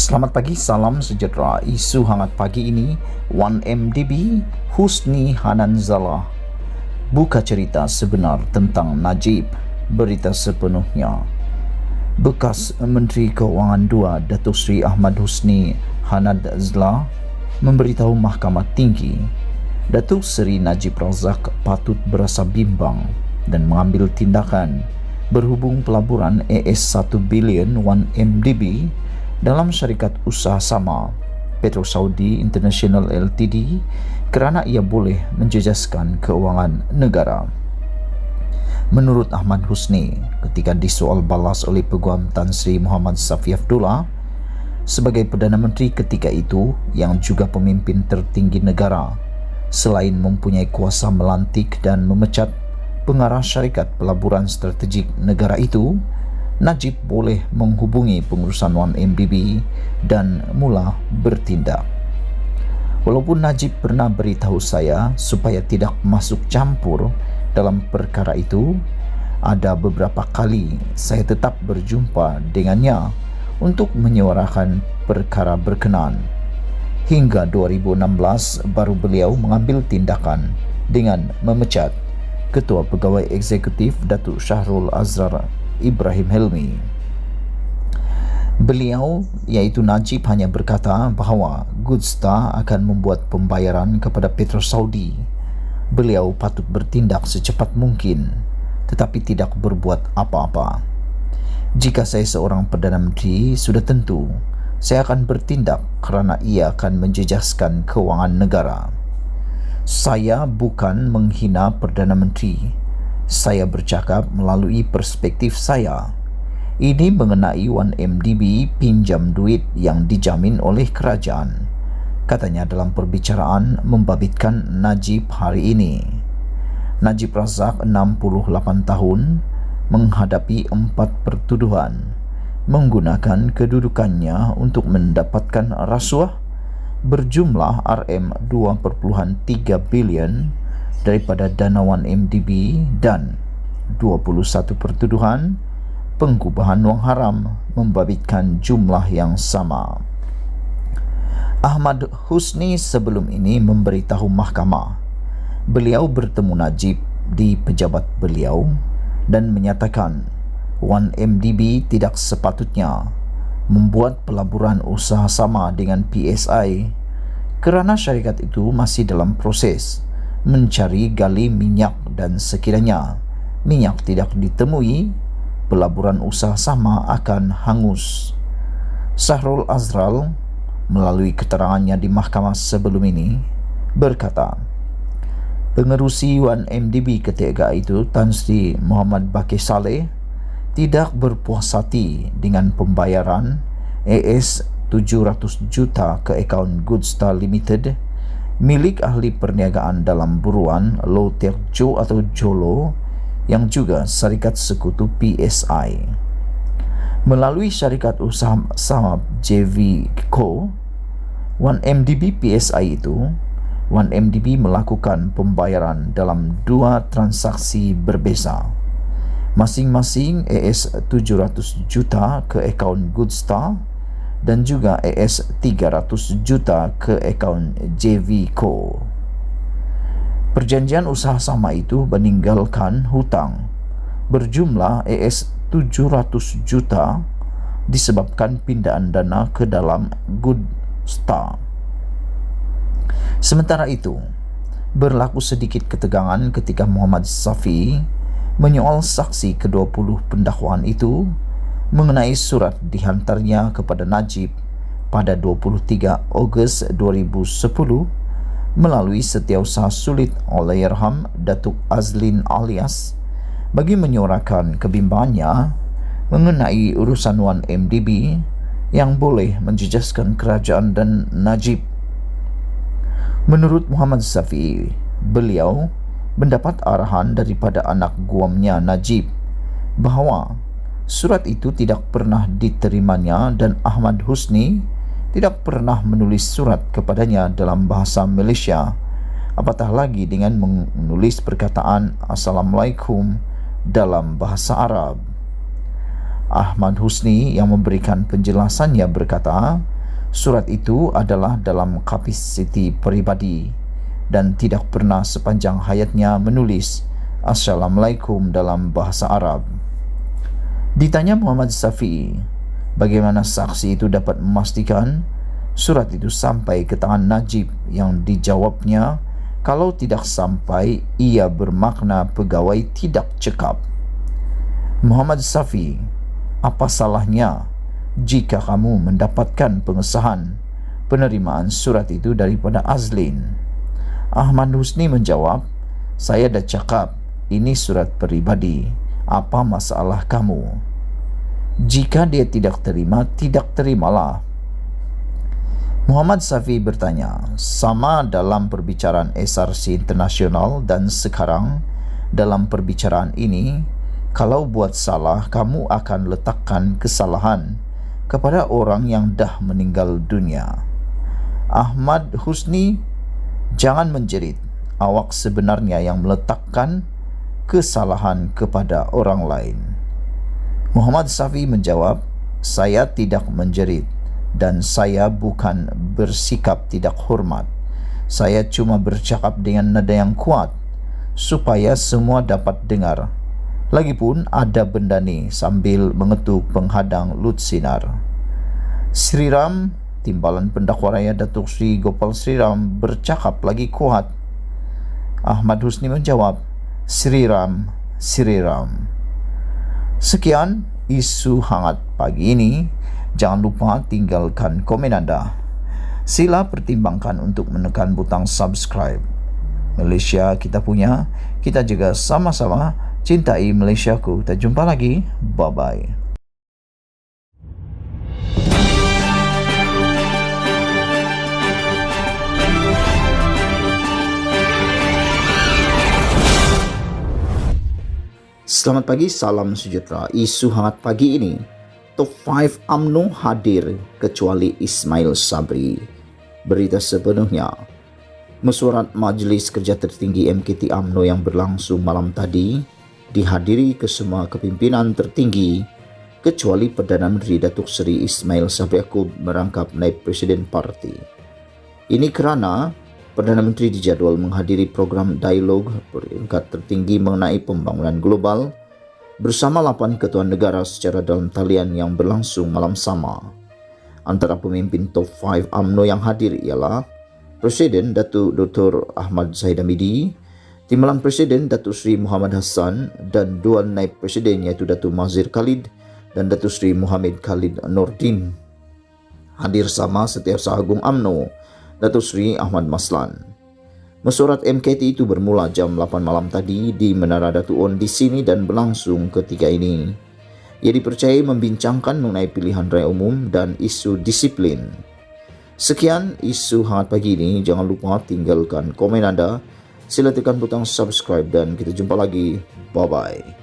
Selamat pagi, salam sejahtera. Isu hangat pagi ini, 1MDB Husni Hananzala buka cerita sebenar tentang Najib. Berita sepenuhnya. Bekas Menteri Keuangan II Datuk Seri Ahmad Husni Hananzala memberitahu Mahkamah Tinggi Datuk Seri Najib Razak patut berasa bimbang dan mengambil tindakan berhubung pelaburan AS1 bilion 1MDB dalam syarikat usaha sama Petro Saudi International Ltd kerana ia boleh menjejaskan keuangan negara. Menurut Ahmad Husni, ketika disoal balas oleh Peguam Tan Sri Muhammad Saffi Abdullah sebagai Perdana Menteri ketika itu yang juga pemimpin tertinggi negara, selain mempunyai kuasa melantik dan memecat pengarah syarikat pelaburan strategik negara itu, Najib boleh menghubungi pengurusan 1MDB dan mula bertindak. Walaupun Najib pernah beritahu saya supaya tidak masuk campur dalam perkara itu, ada beberapa kali saya tetap berjumpa dengannya untuk menyuarakan perkara berkenaan. Hingga 2016 baru beliau mengambil tindakan dengan memecat Ketua Pegawai Eksekutif Datuk Syahrul Azhar Ibrahim Helmi. Beliau, iaitu Najib, hanya berkata bahawa Goodstar akan membuat pembayaran kepada Petro Saudi. Beliau patut bertindak secepat mungkin, tetapi tidak berbuat apa-apa. Jika saya seorang Perdana Menteri, sudah tentu saya akan bertindak kerana ia akan menjejaskan keuangan negara. Saya bukan menghina Perdana Menteri. Saya bercakap melalui perspektif saya. Ini mengenai 1MDB pinjam duit yang dijamin oleh kerajaan, katanya dalam perbicaraan membabitkan Najib hari ini. Najib Razak, 68 tahun, menghadapi 4 pertuduhan menggunakan kedudukannya untuk mendapatkan rasuah berjumlah RM2.3 bilion daripada dana 1MDB dan 21 pertuduhan pengubahan wang haram membabitkan jumlah yang sama. Ahmad Husni sebelum ini memberitahu mahkamah beliau bertemu Najib di pejabat beliau dan menyatakan 1MDB tidak sepatutnya membuat pelaburan usaha sama dengan PSI kerana syarikat itu masih dalam proses mencari gali minyak dan sekiranya minyak tidak ditemui, pelaburan usaha sama akan hangus. Syahrul Azhar melalui keterangannya di mahkamah sebelum ini berkata, pengerusi 1MDB ketika itu Tan Sri Muhammad Bakir Saleh tidak berpuas hati dengan pembayaran AS 700 juta ke akaun Goodstar Limited milik ahli perniagaan dalam buruan Low Tech Jo atau Jolo yang juga syarikat sekutu PSI. Melalui syarikat usaha sama JV Co 1MDB PSI itu, 1MDB melakukan pembayaran dalam 2 transaksi berbeza. Masing-masing AS 700 juta ke akaun Goodstar dan juga AS 300 juta ke akaun JV Co. Perjanjian usaha sama itu meninggalkan hutang berjumlah AS 700 juta disebabkan pindaan dana ke dalam Goodstar. Sementara itu, berlaku sedikit ketegangan ketika Muhammad Saffi menyoal saksi ke-20 pendakwaan itu mengenai surat dihantarnya kepada Najib pada 23 Ogos 2010 melalui Setiausaha Sulit Allahyarham Datuk Azlin alias bagi menyuarakan kebimbangannya mengenai urusan 1MDB yang boleh menjejaskan kerajaan dan Najib. Menurut Muhammad Saffi, beliau mendapat arahan daripada anak guamnya Najib bahawa surat itu tidak pernah diterimanya dan Ahmad Husni tidak pernah menulis surat kepadanya dalam bahasa Malaysia, apatah lagi dengan menulis perkataan Assalamualaikum dalam bahasa Arab. Ahmad Husni yang memberikan penjelasannya berkata, surat itu adalah dalam kapasiti peribadi dan tidak pernah sepanjang hayatnya menulis Assalamualaikum dalam bahasa Arab. Ditanya Muhammad Syafi'i, bagaimana saksi itu dapat memastikan surat itu sampai ke tangan Najib, yang dijawabnya, kalau tidak sampai, ia bermakna pegawai tidak cekap. Muhammad Syafi'i, apa salahnya jika kamu mendapatkan pengesahan penerimaan surat itu daripada Azlin? Ahmad Husni menjawab, saya dah cakap, ini surat peribadi, apa masalah kamu? Jika dia tidak terima, tidak terimalah. Muhammad Syafi'i bertanya, sama dalam perbicaraan SRC Internasional dan sekarang dalam perbicaraan ini, kalau buat salah, kamu akan letakkan kesalahan kepada orang yang dah meninggal dunia. Ahmad Husni, jangan menjerit. Awak sebenarnya yang meletakkan kesalahan kepada orang lain. Muhammad Syafi'i menjawab, saya tidak menjerit dan saya bukan bersikap tidak hormat. Saya cuma bercakap dengan nada yang kuat supaya semua dapat dengar. Lagipun ada benda ni, sambil mengetuk penghadang lut sinar. Sri Ram, timbalan pendakwa raya Datuk Sri Gopal Sri Ram, bercakap lagi kuat. Ahmad Husni menjawab, Sri Ram, Sri Ram. Sekian isu hangat pagi ini. Jangan lupa tinggalkan komen anda. Sila pertimbangkan untuk menekan butang subscribe. Malaysia kita punya, kita juga sama-sama cintai Malaysiaku. Kita jumpa lagi. Bye-bye. Selamat pagi, salam sejahtera. Isu hangat pagi ini, Top 5 UMNO hadir kecuali Ismail Sabri. Berita sepenuhnya. Mesyuarat Majlis Kerja Tertinggi MKT UMNO yang berlangsung malam tadi dihadiri kesemua kepimpinan tertinggi kecuali Perdana Menteri Datuk Seri Ismail Sabri Yaakob merangkap naib Presiden parti. Ini kerana Perdana Menteri dijadual menghadiri program dialog peringkat tertinggi mengenai pembangunan global bersama 8 ketua negara secara dalam talian yang berlangsung malam sama. Antara pemimpin top 5 UMNO yang hadir ialah Presiden Datuk Dr. Ahmad Zahid Hamidi, Timbalan Presiden Datuk Seri Muhammad Hassan dan dua naib presiden iaitu Datuk Mazhir Khalid dan Datuk Seri Muhammad Khalid Nordin. Hadir sama Setiausaha Agung UMNO Datuk Seri Ahmad Maslan. Mesyuarat MKT itu bermula jam 8 malam tadi di Menara Datuk On di sini dan berlangsung ketika ini. Ia dipercayai membincangkan mengenai pilihan raya umum dan isu disiplin. Sekian isu hangat pagi ini. Jangan lupa tinggalkan komen anda. Sila tekan butang subscribe dan kita jumpa lagi. Bye-bye.